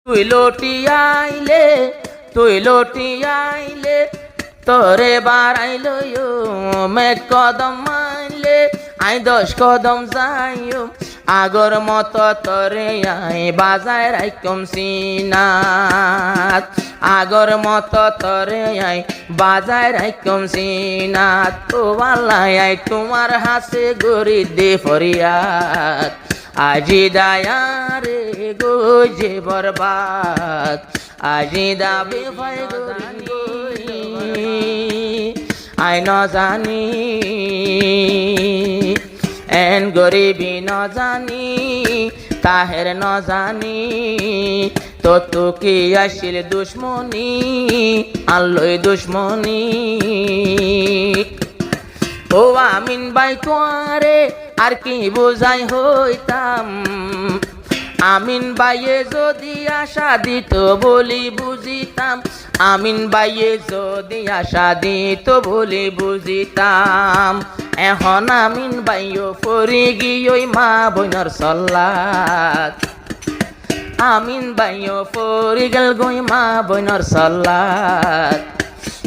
তুই লটি আইলে তোরে বাড়াইল মে কদম মাইলে আই 10 কদম যাইও আগর মতো তোরে আই বাজায় রাইকম সিনাত আগর মতো তোরে আই বাজায় রাইকম সিনাত ও আল্লাহ আই তোমার হাসে গরি দে ফরিয়াদ আজি দায়ারে গো যে বরবাদ আজি দাবে ভাই গরি আই ন জানি এন গরিবি ন জানি তাহের ন জানি তো কি আসিল দুশ্মনী আল্লই দুশ্মনী ও আমিন ভাই তোয়ারে আর কি বোঝাই হইতাম আমিন ভাইয়ে যদি আশা দিত বলি বুঝিতাম আমিন ভাইয়ে যদি আশা দিত বলি বুঝিতাম এখন আমিন ভাইও ফরি গিয়ে মা বোনের সল্লাত আমিন ভাইও ফরি গেল গই মা বোনের সল্লাত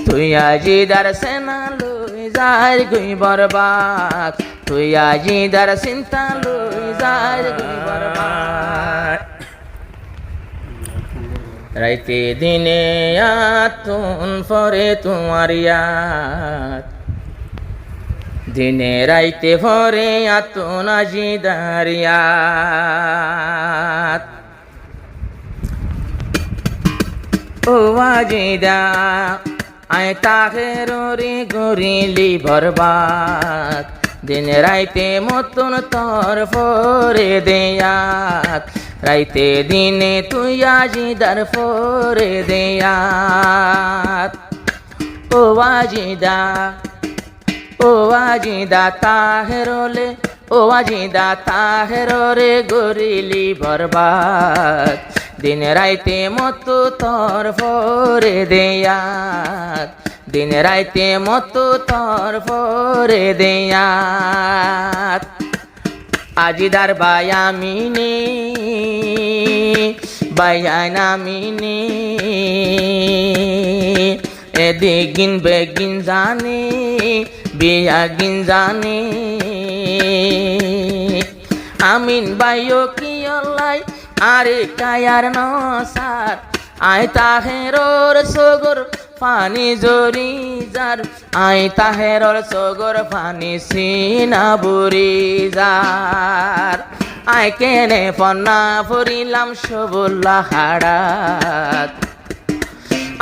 তুই আজি দার সেনা লই যার গই বরবাদ তুই আজি দার চিন্তা লই যার গই বরবাদ রাইতে দিনে আতুন ফরে তোমার ইয়াদ দিনে রাইতে ফরে আতুন আজি দার ইয়াদ ও আজিদা আই তাহের রে গরিলি বরবাদ দিন রাইতে মতন তোর ফরে দেয়াত রাইতে দিনে তুই আজিদার ফরে দেয়াত ও আজিদা তাহেরলে ও আজিদা তাহের রে গরিলি বরবাদ দিন রাইতে মতো তোর ফরে দেয়াত দিন রাইতে মতো তোর ফরে দেয়াত আজিদার বায়ামিনী বায়ানামিনী এদিগিন বেগিন জানি বিয়াগিন জানি আমিন বাইও কি অল্লাই আরে কায়ার নসার আই তাহেরর সগর পানি জরি যার আই তাহেরর সগর পানি সিনা বুরি যার আই কেনে ফন্না ফুরিলাম সবুল্লা হাড়াত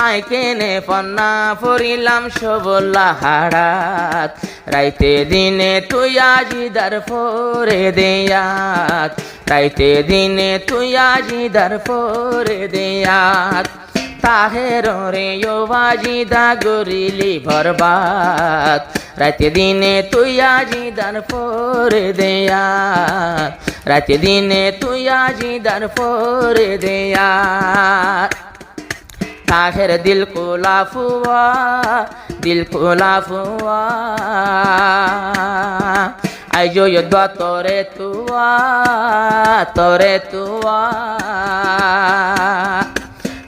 আই কেনে ফন্না ফুরিলাম সবুল্লা হাড়াত রাইতে দিনে তুই আজিদার ফরে দেয়াত রাইতে দিনে তুই আজিদার ফরে দেয়াত তাহের রে ও আজিদা গরিলি বরবাদ রাইতে দিনে তুই আজিদার ফরে দেয়াত রাইতে দিনে তুই আজিদার ফরে দেয়াত তাহের দিল কোলাফুয়া আই জো দোয়া তোরে তুয়া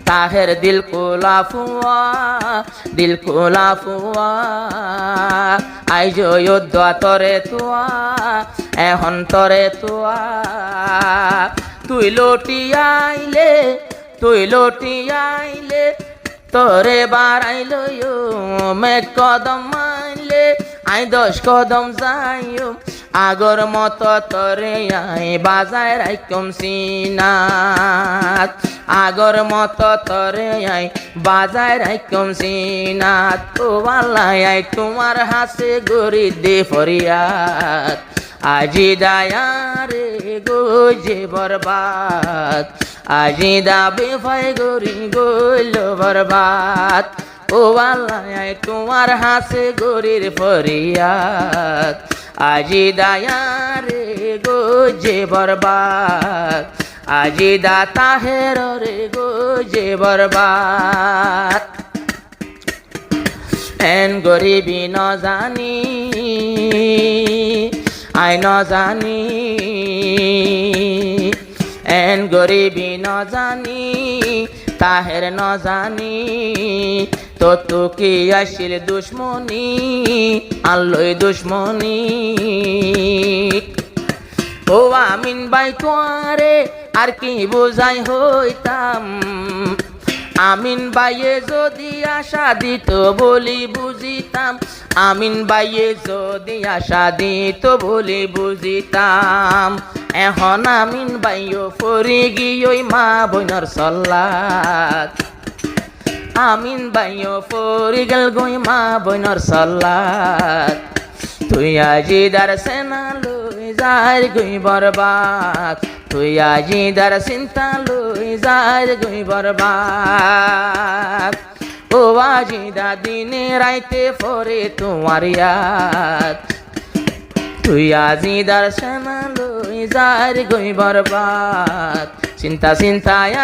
তাহের দিল কোলাফুয়া আই জো দোয়া তোরে তুয়া এখন তোরে তুয়া তুই লটি আইলে তোরে বাড়াইল মে কদম মাইলে আই 10 কদম যাইও আগর মতো তোরে আই বাজায় রাইকম সিনাত আগর মতো তোরে আই বাজায় রাইকম সিনাত ও আল্লাহ আই তোমার হাসে গরি দে ফরিয়াদ আজি দায়ারে গো যে বরবাদ আজি দাবে ভাই গরি গইল বরবাদ ও আল্লাহ তোমার হাসে গরির ফরিয়াদ আজি দায়ারে গো যে বরবাদ আজি দা তাহের রে গো যে বরবাদ এন গরিবি ন জানি আই ন জানি এন গরিবি ন জানি তাহের ন জানি তো কি আসিল দুশ্মনী আল্লই দুশ্মনী ও আমিন ভাই তোয়ারে আর কি বোঝাই হইতাম আমিন ভাইয়ে যদি আশা দিত বলি বুঝিতাম আমিন ভাইয়ে যদি আশা দিত বলি বুঝিতাম এখন আমিন ভাইও ফরি গিয়ে মা বইনর সল্লাত আমিন ভাইও ফরি গেল গই মা বইনর সল্লাত তুই আজি দার সেনা লই যার গই বরবাদ তুই আজি দার চিন্তা লই যার গই বরবাদ ও আজি দা দিনে রাইতে ফরে তোমার ইয়াদ তুই আজি দার সেনা লই যার গই বরবাদ চিন্তা চিন্তায়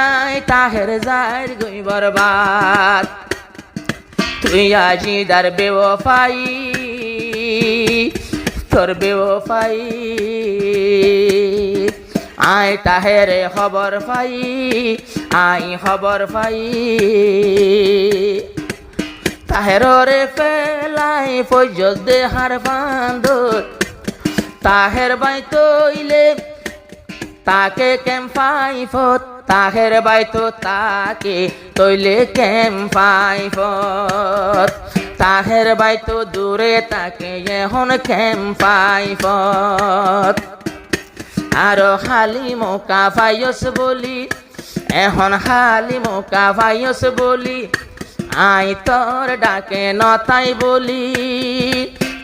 তাহের যার গই বরবাদ তুই আজি দার বেওফাই তোর বেওফাই আই তাহেরে খবর পাই আই খবর পাই তাহেররে ফেলাই ফজল দেহার বান্দর তাহের বাই তৈলে তাকে কেম ফাইফত তাহের বাই তো তাকে তৈলে কেম ফাইফত তাহের বাই তো দূরে তাকে এখন কেম ফাইফত আরো খালি মোকা ফাইস বলি এখন খালি মোকা ফাইস বলি আই তোর ডাকে নতাই বলি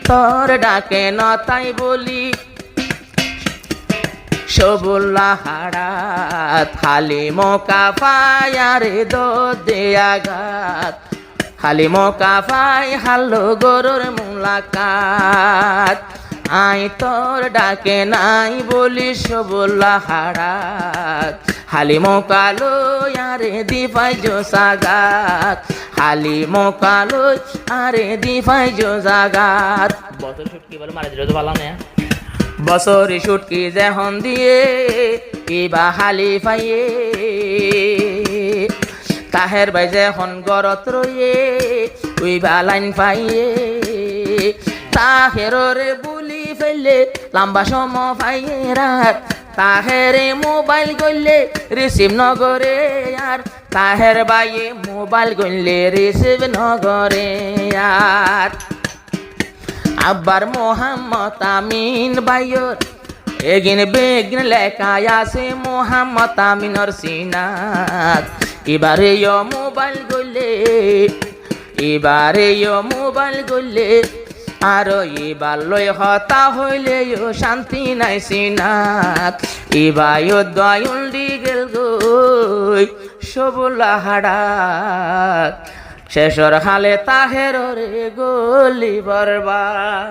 তোর ডাকে নতাই বলি সবুল্লা হারাত খালি মোকা ফায়ারে দে আঘাত খালি মোকা ফাই হাল্লো গরুর মুলাকাত আই তোর ডাকে নাই বলি সবুল্লা হারাত হালি মোকালো আরে দিফাই জো সাগাত হালি মোকালো আরে দিফাই জো জাগাত বছর ছুটকি বলে মারা দিল তো ভালো না বছরে ছুটকি যেহন দিয়ে কিবা হালি ফাইয়ে তাহের ভাই যেহন গরত রয়ে উইবা লাইন পাইয়ে তাহেররে বুলি ফেললে লম্বা সম পাইয়ে রাত তাহেরে মোবাইল গইলে রিসিভ নগরে আর তাহের বাইয়ে মোবাইল গইলে রিসিভ নগরে আর আব্বার মোহাম্মদ আমিন ভাইয়র এগিন বেগিন লেখায় আছে মোহাম্মদ আমিনর সিনাত এবারে মোবাইল গইলে এবারে মোবাইল গইলে আর এবার লয় হতা হইলে শান্তি নাই সিনাত এবায়ো দয়ুল দি গেল গই সবুল্লা হাড়াত শেষর হালে তাহের রে গলি বরবাদ।